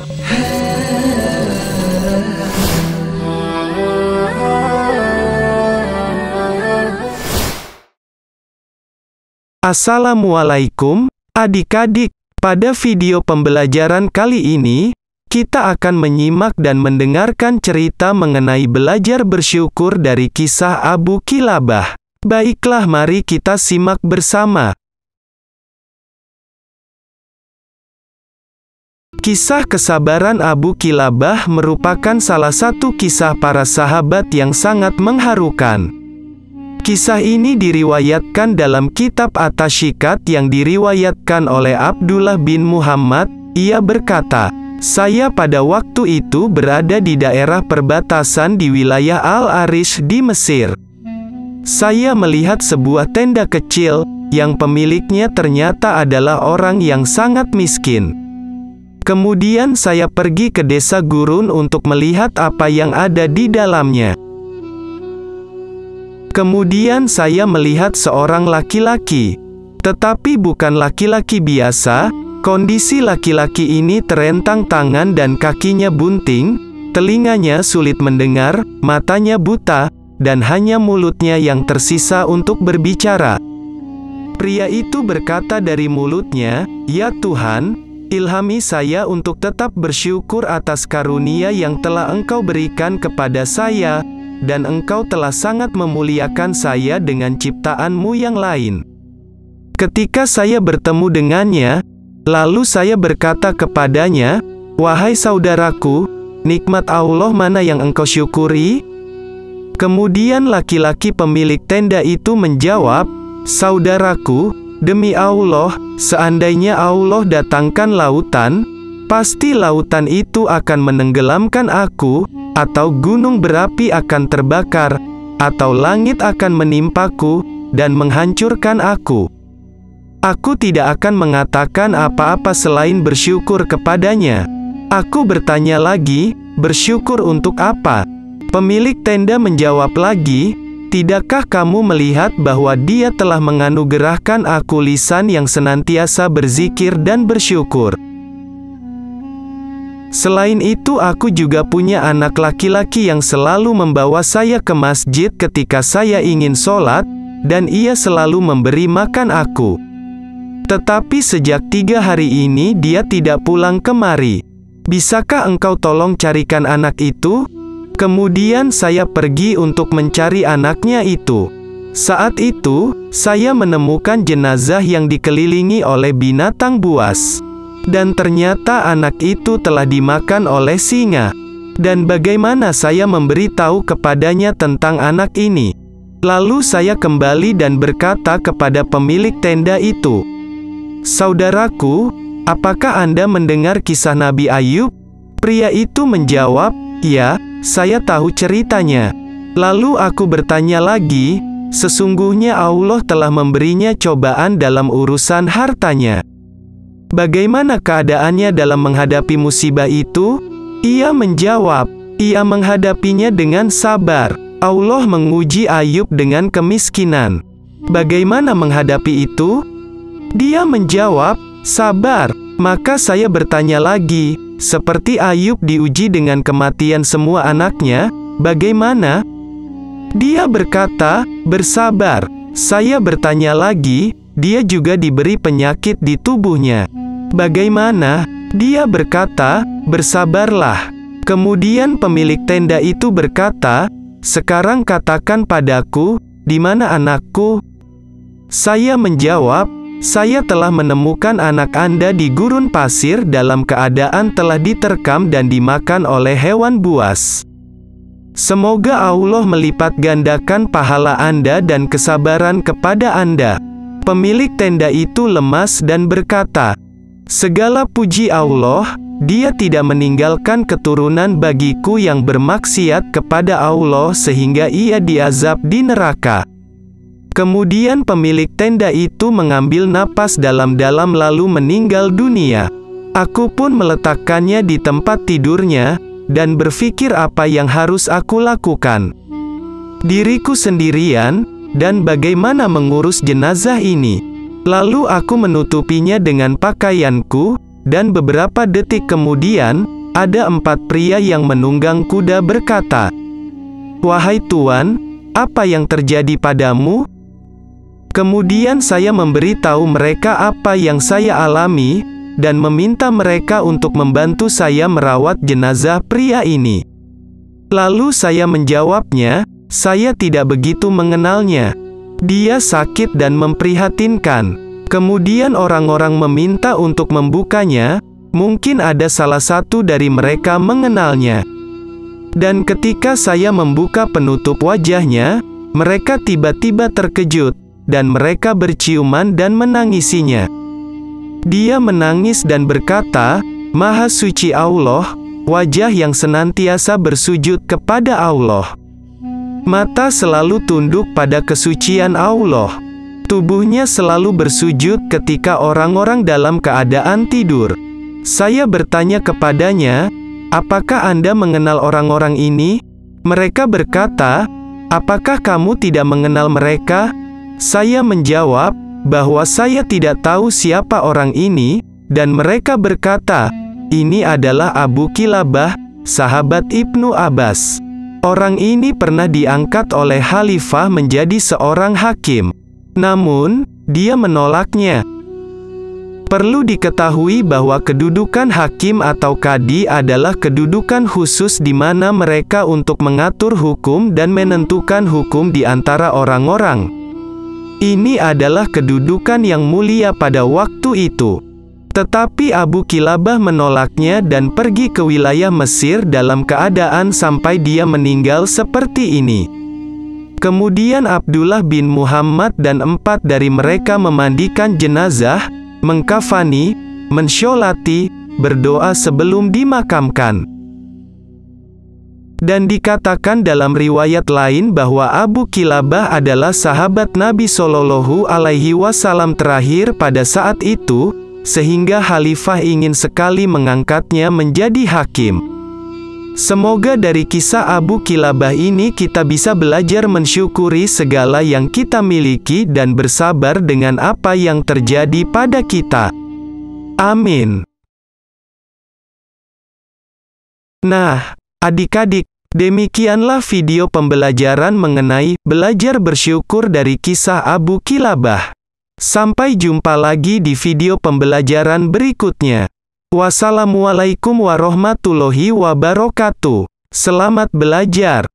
Assalamualaikum, adik-adik. Pada video pembelajaran kali ini, kita akan menyimak dan mendengarkan cerita mengenai belajar bersyukur dari kisah Abu Kilabah. Baiklah, mari kita simak bersama. Kisah kesabaran Abu Kilabah merupakan salah satu kisah para sahabat yang sangat mengharukan. Kisah ini diriwayatkan dalam kitab At-Tashikat yang diriwayatkan oleh Abdullah bin Muhammad. Ia berkata, "Saya pada waktu itu berada di daerah perbatasan di wilayah Al-Arish di Mesir. Saya melihat sebuah tenda kecil, yang pemiliknya ternyata adalah orang yang sangat miskin. Kemudian saya pergi ke desa gurun untuk melihat apa yang ada di dalamnya. Kemudian saya melihat seorang laki-laki. Tetapi bukan laki-laki biasa, kondisi laki-laki ini terentang tangan dan kakinya bunting, telinganya sulit mendengar, matanya buta, dan hanya mulutnya yang tersisa untuk berbicara. Pria itu berkata dari mulutnya, 'Ya Tuhan, ilhami saya untuk tetap bersyukur atas karunia yang telah Engkau berikan kepada saya, dan Engkau telah sangat memuliakan saya dengan ciptaan-Mu yang lain.' Ketika saya bertemu dengannya, lalu saya berkata kepadanya, 'Wahai saudaraku, nikmat Allah mana yang engkau syukuri?' Kemudian laki-laki pemilik tenda itu menjawab, 'Saudaraku, demi Allah, seandainya Allah datangkan lautan, pasti lautan itu akan menenggelamkan aku, atau gunung berapi akan terbakar, atau langit akan menimpaku, dan menghancurkan aku. Aku tidak akan mengatakan apa-apa selain bersyukur kepadanya.' Aku bertanya lagi, 'Bersyukur untuk apa?' Pemilik tenda menjawab lagi, 'Tidakkah kamu melihat bahwa Dia telah menganugerahkan aku lisan yang senantiasa berzikir dan bersyukur? Selain itu aku juga punya anak laki-laki yang selalu membawa saya ke masjid ketika saya ingin sholat, dan ia selalu memberi makan aku. Tetapi sejak 3 hari ini dia tidak pulang kemari. Bisakah engkau tolong carikan anak itu?' Kemudian saya pergi untuk mencari anaknya itu. Saat itu, saya menemukan jenazah yang dikelilingi oleh binatang buas. Dan ternyata anak itu telah dimakan oleh singa. Dan bagaimana saya memberitahu kepadanya tentang anak ini? Lalu saya kembali dan berkata kepada pemilik tenda itu, 'Saudaraku, apakah Anda mendengar kisah Nabi Ayub?' Pria itu menjawab, 'Ya, saya tahu ceritanya.' Lalu aku bertanya lagi, 'Sesungguhnya Allah telah memberinya cobaan dalam urusan hartanya. Bagaimana keadaannya dalam menghadapi musibah itu?' Ia menjawab, 'Ia menghadapinya dengan sabar. Allah menguji Ayub dengan kemiskinan. Bagaimana menghadapi itu?' Dia menjawab, 'Sabar.' Maka saya bertanya lagi, 'Seperti Ayub diuji dengan kematian semua anaknya, bagaimana?' Dia berkata, 'Bersabar.' Saya bertanya lagi, 'Dia juga diberi penyakit di tubuhnya. Bagaimana?' Dia berkata, 'Bersabarlah.' Kemudian pemilik tenda itu berkata, 'Sekarang katakan padaku, di mana anakku?' Saya menjawab, 'Saya telah menemukan anak Anda di gurun pasir dalam keadaan telah diterkam dan dimakan oleh hewan buas. Semoga Allah melipat gandakan pahala Anda dan kesabaran kepada Anda.' Pemilik tenda itu lemas dan berkata, 'Segala puji Allah, Dia tidak meninggalkan keturunan bagiku yang bermaksiat kepada Allah sehingga ia diazab di neraka.' Kemudian pemilik tenda itu mengambil napas dalam-dalam lalu meninggal dunia. Aku pun meletakkannya di tempat tidurnya, dan berpikir apa yang harus aku lakukan. Diriku sendirian, dan bagaimana mengurus jenazah ini. Lalu aku menutupinya dengan pakaianku, dan beberapa detik kemudian, Ada 4 pria yang menunggang kuda berkata, "Wahai Tuan, apa yang terjadi padamu?" Kemudian saya memberitahu mereka apa yang saya alami, dan meminta mereka untuk membantu saya merawat jenazah pria ini. Lalu saya menjawabnya, "Saya tidak begitu mengenalnya. Dia sakit dan memprihatinkan." Kemudian orang-orang meminta untuk membukanya, mungkin ada salah satu dari mereka mengenalnya. Dan ketika saya membuka penutup wajahnya, mereka tiba-tiba terkejut, dan mereka berciuman dan menangisinya. Dia menangis dan berkata, "Maha suci Allah, wajah yang senantiasa bersujud kepada Allah. Mata selalu tunduk pada kesucian Allah. Tubuhnya selalu bersujud ketika orang-orang dalam keadaan tidur." Saya bertanya kepadanya, "Apakah Anda mengenal orang-orang ini?" Mereka berkata, "Apakah kamu tidak mengenal mereka?" Saya menjawab bahwa saya tidak tahu siapa orang ini, dan mereka berkata, "Ini adalah Abu Kilabah, sahabat Ibnu Abbas. Orang ini pernah diangkat oleh khalifah menjadi seorang hakim. Namun, dia menolaknya." Perlu diketahui bahwa kedudukan hakim atau kadi adalah kedudukan khusus di mana mereka untuk mengatur hukum dan menentukan hukum di antara orang-orang. Ini adalah kedudukan yang mulia pada waktu itu. Tetapi Abu Kilabah menolaknya dan pergi ke wilayah Mesir dalam keadaan sampai dia meninggal seperti ini. Kemudian Abdullah bin Muhammad dan 4 dari mereka memandikan jenazah, mengkafani, mensyolati, berdoa sebelum dimakamkan. Dan dikatakan dalam riwayat lain bahwa Abu Kilabah adalah sahabat Nabi Shallallahu Alaihi Wasallam terakhir pada saat itu, sehingga khalifah ingin sekali mengangkatnya menjadi hakim. Semoga dari kisah Abu Kilabah ini kita bisa belajar mensyukuri segala yang kita miliki dan bersabar dengan apa yang terjadi pada kita. Amin. Nah, adik-adik, demikianlah video pembelajaran mengenai belajar bersyukur dari kisah Abu Kilabah. Sampai jumpa lagi di video pembelajaran berikutnya. Wassalamualaikum warahmatullahi wabarakatuh. Selamat belajar.